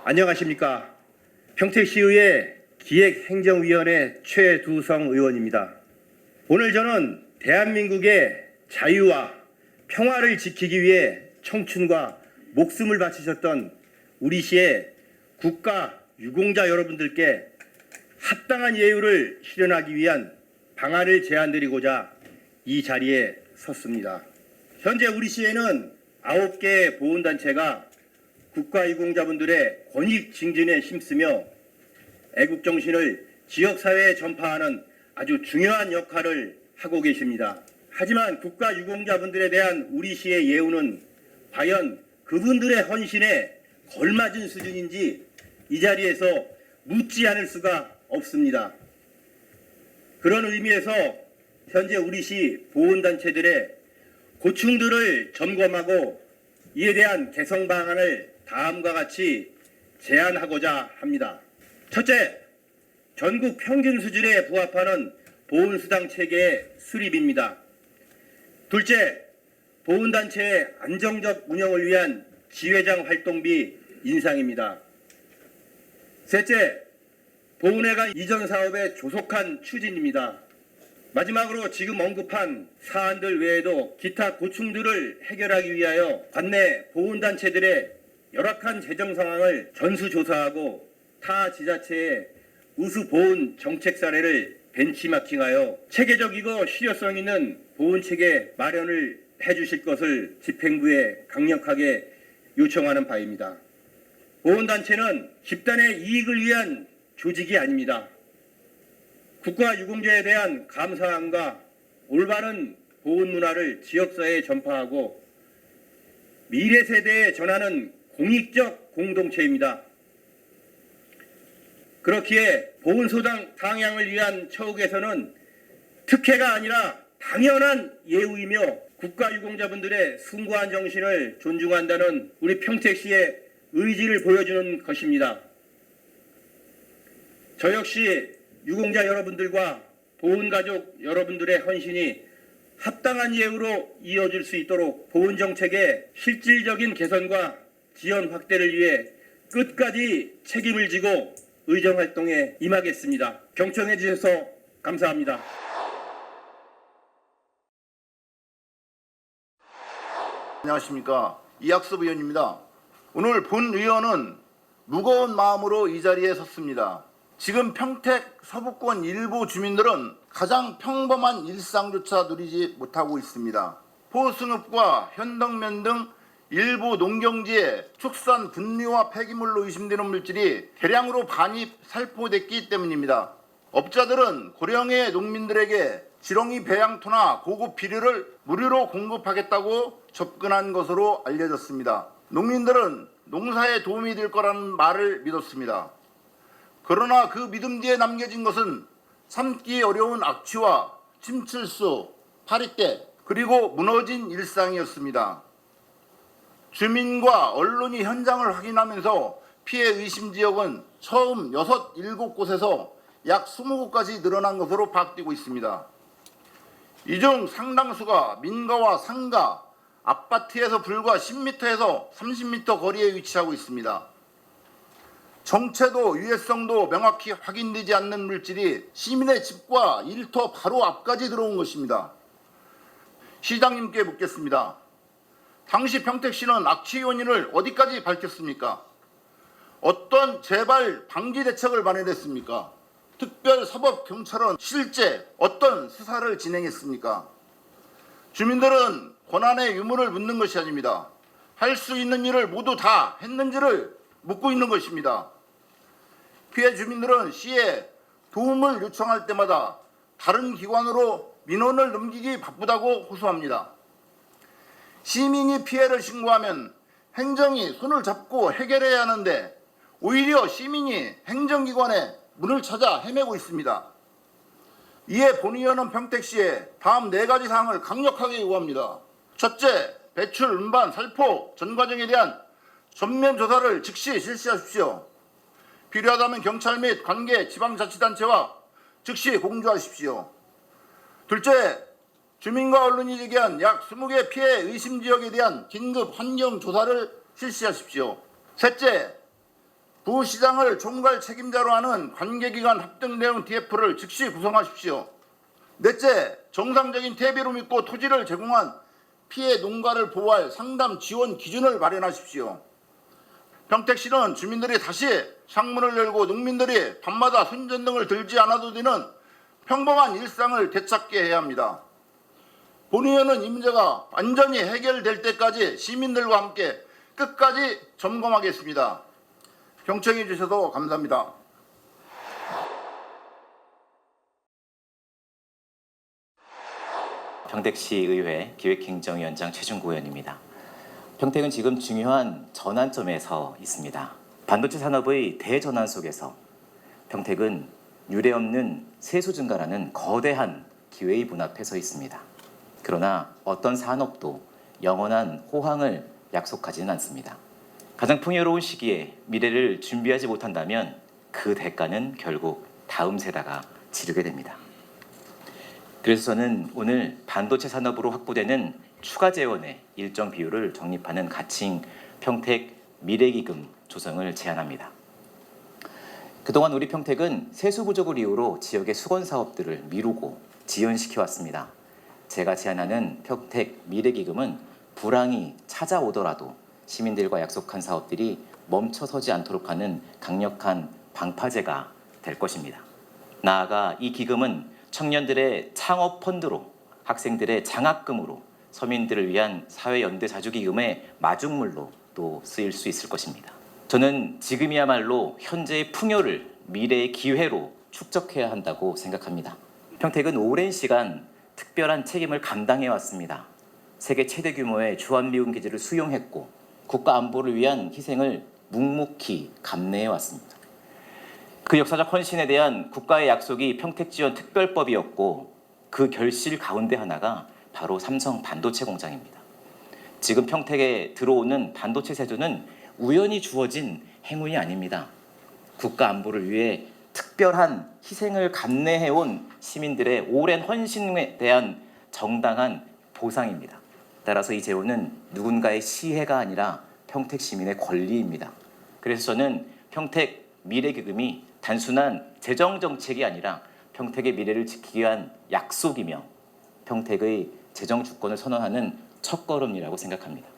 안녕하십니까. 평택시의회 기획행정위원회 최두성 의원입니다. 오늘 저는 대한민국의 자유와 평화를 지키기 위해 청춘과 목숨을 바치셨던 우리 시의 국가 유공자 여러분들께 합당한 예우를 실현하기 위한 방안을 제안드리고자 이 자리에 섰습니다. 현재 우리 시에는 9개의 보훈단체가 국가유공자분들의 권익 증진에 힘쓰며 애국정신을 지역사회에 전파하는 아주 중요한 역할을 하고 계십니다. 하지만 국가유공자분들에 대한 우리 시의 예우는 과연 그분들의 헌신에 걸맞은 수준인지 이 자리에서 묻지 않을 수가 없습니다. 그런 의미에서 현재 우리 시 보훈단체들의 고충들을 점검하고 이에 대한 개선 방안을 다음과 같이 제안하고자 합니다. 첫째, 전국 평균 수준에 부합하는 보훈수당 체계의 수립입니다. 둘째, 보훈단체의 안정적 운영을 위한 지회장 활동비 인상입니다. 셋째, 보훈회관 이전 사업의 조속한 추진입니다. 마지막으로 지금 언급한 사안들 외에도 기타 고충들을 해결하기 위하여 관내 보훈단체들의 열악한 재정 상황을 전수조사하고 타 지자체의 우수 보훈 정책 사례를 벤치마킹하여 체계적이고 실효성 있는 보훈체계 마련을 해주실 것을 집행부에 강력하게 요청하는 바입니다. 보훈단체는 집단의 이익을 위한 조직이 아닙니다. 국가유공자에 대한 감사함과 올바른 보훈 문화를 지역사회에 전파하고 미래 세대에 전하는 공익적 공동체입니다. 그렇기에 보훈소당 상향을 위한 처우 개선은 특혜가 아니라 당연한 예우이며 국가유공자분들의 숭고한 정신을 존중한다는 우리 평택시의 의지를 보여주는 것입니다. 저 역시 유공자 여러분들과 보훈가족 여러분들의 헌신이 합당한 예우로 이어질 수 있도록 보훈정책의 실질적인 개선과 지원 확대를 위해 끝까지 책임을 지고 의정활동에 임하겠습니다. 경청해 주셔서 감사합니다. 안녕하십니까. 이학섭 의원입니다. 오늘 본 의원은 무거운 마음으로 이 자리에 섰습니다. 지금 평택 서부권 일부 주민들은 가장 평범한 일상조차 누리지 못하고 있습니다. 포승읍과 현덕면 등 일부 농경지에 축산 분리와 폐기물로 의심되는 물질이 대량으로 반입 살포됐기 때문입니다. 업자들은 고령의 농민들에게 지렁이 배양토나 고급 비료를 무료로 공급하겠다고 접근한 것으로 알려졌습니다. 농민들은 농사에 도움이 될 거라는 말을 믿었습니다. 그러나 그 믿음 뒤에 남겨진 것은 참기 어려운 악취와 침칠수, 파리떼, 그리고 무너진 일상이었습니다. 주민과 언론이 현장을 확인하면서 피해 의심 지역은 처음 6, 7곳에서 약 20곳까지 늘어난 것으로 파악되고 있습니다. 이 중 상당수가 민가와 상가, 아파트에서 불과 10m에서 30m 거리에 위치하고 있습니다. 정체도 유해성도 명확히 확인되지 않는 물질이 시민의 집과 일터 바로 앞까지 들어온 것입니다. 시장님께 묻겠습니다. 당시 평택시는 악취 원인을 어디까지 밝혔습니까? 어떤 재발 방지 대책을 마련했습니까? 특별사법경찰은 실제 어떤 수사를 진행했습니까? 주민들은 권한의 유무를 묻는 것이 아닙니다. 할 수 있는 일을 모두 다 했는지를 묻고 있는 것입니다. 피해 주민들은 시에 도움을 요청할 때마다 다른 기관으로 민원을 넘기기 바쁘다고 호소합니다. 시민이 피해를 신고하면 행정이 손을 잡고 해결해야 하는데 오히려 시민이 행정기관에 문을 찾아 헤매고 있습니다. 이에 본 의원은 평택시에 다음 4가지 사항을 강력하게 요구합니다. 첫째, 배출, 운반, 살포 전 과정에 대한 전면 조사를 즉시 실시하십시오. 필요하다면 경찰 및 관계 지방자치단체와 즉시 공조하십시오. 둘째, 주민과 언론이 제기한 약 20개 피해 의심 지역에 대한 긴급 환경 조사를 실시하십시오. 셋째, 부시장을 총괄 책임자로 하는 관계기관 합동 내용 TF를 즉시 구성하십시오. 넷째, 정상적인 대비로 믿고 토지를 제공한 피해 농가를 보호할 상담 지원 기준을 마련하십시오. 평택시는 주민들이 다시 창문을 열고 농민들이 밤마다 손전등을 들지 않아도 되는 평범한 일상을 되찾게 해야 합니다. 본의원은 이 문제가 완전히 해결될 때까지 시민들과 함께 끝까지 점검하겠습니다. 경청해 주셔서 감사합니다. 평택시의회 기획행정위원장 최준구 의원입니다. 평택은 지금 중요한 전환점에 서 있습니다. 반도체 산업의 대전환 속에서 평택은 유례없는 세수 증가라는 거대한 기회의 문 앞에 서 있습니다. 그러나 어떤 산업도 영원한 호황을 약속하지는 않습니다. 가장 풍요로운 시기에 미래를 준비하지 못한다면 그 대가는 결국 다음 세대가 치르게 됩니다. 그래서 저는 오늘 반도체 산업으로 확보되는 추가 재원의 일정 비율을 적립하는 가칭 평택 미래기금 조성을 제안합니다. 그동안 우리 평택은 세수 부족을 이유로 지역의 수건 사업들을 미루고 지연시켜 왔습니다. 제가 제안하는 평택 미래기금은 불황이 찾아오더라도 시민들과 약속한 사업들이 멈춰서지 않도록 하는 강력한 방파제가 될 것입니다. 나아가 이 기금은 청년들의 창업 펀드로, 학생들의 장학금으로, 서민들을 위한 사회연대자주기금의 마중물로 또 쓰일 수 있을 것입니다. 저는 지금이야말로 현재의 풍요를 미래의 기회로 축적해야 한다고 생각합니다. 평택은 오랜 시간 특별한 책임을 감당해 왔습니다. 세계 최대 규모의 주한미군 기지를 수용했고 국가 안보를 위한 희생을 묵묵히 감내해 왔습니다. 그 역사적 헌신에 대한 국가의 약속이 평택지원특별법이었고 그 결실 가운데 하나가 바로 삼성 반도체 공장입니다. 지금 평택에 들어오는 반도체 세조는 우연히 주어진 행운이 아닙니다. 국가 안보를 위해 특별한 희생을 감내해온 시민들의 오랜 헌신에 대한 정당한 보상입니다. 따라서 이 재원은 누군가의 시혜가 아니라 평택 시민의 권리입니다. 그래서 저는 평택 미래기금이 단순한 재정정책이 아니라 평택의 미래를 지키기 위한 약속이며 평택의 재정 주권을 선언하는 첫걸음이라고 생각합니다.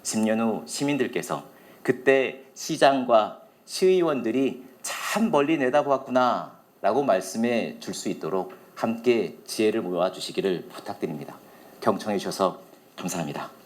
10년 후 시민들께서 그때 시장과 시의원들이 참 멀리 내다보았구나 라고 말씀해 줄 수 있도록 함께 지혜를 모아주시기를 부탁드립니다. 경청해 주셔서 감사합니다.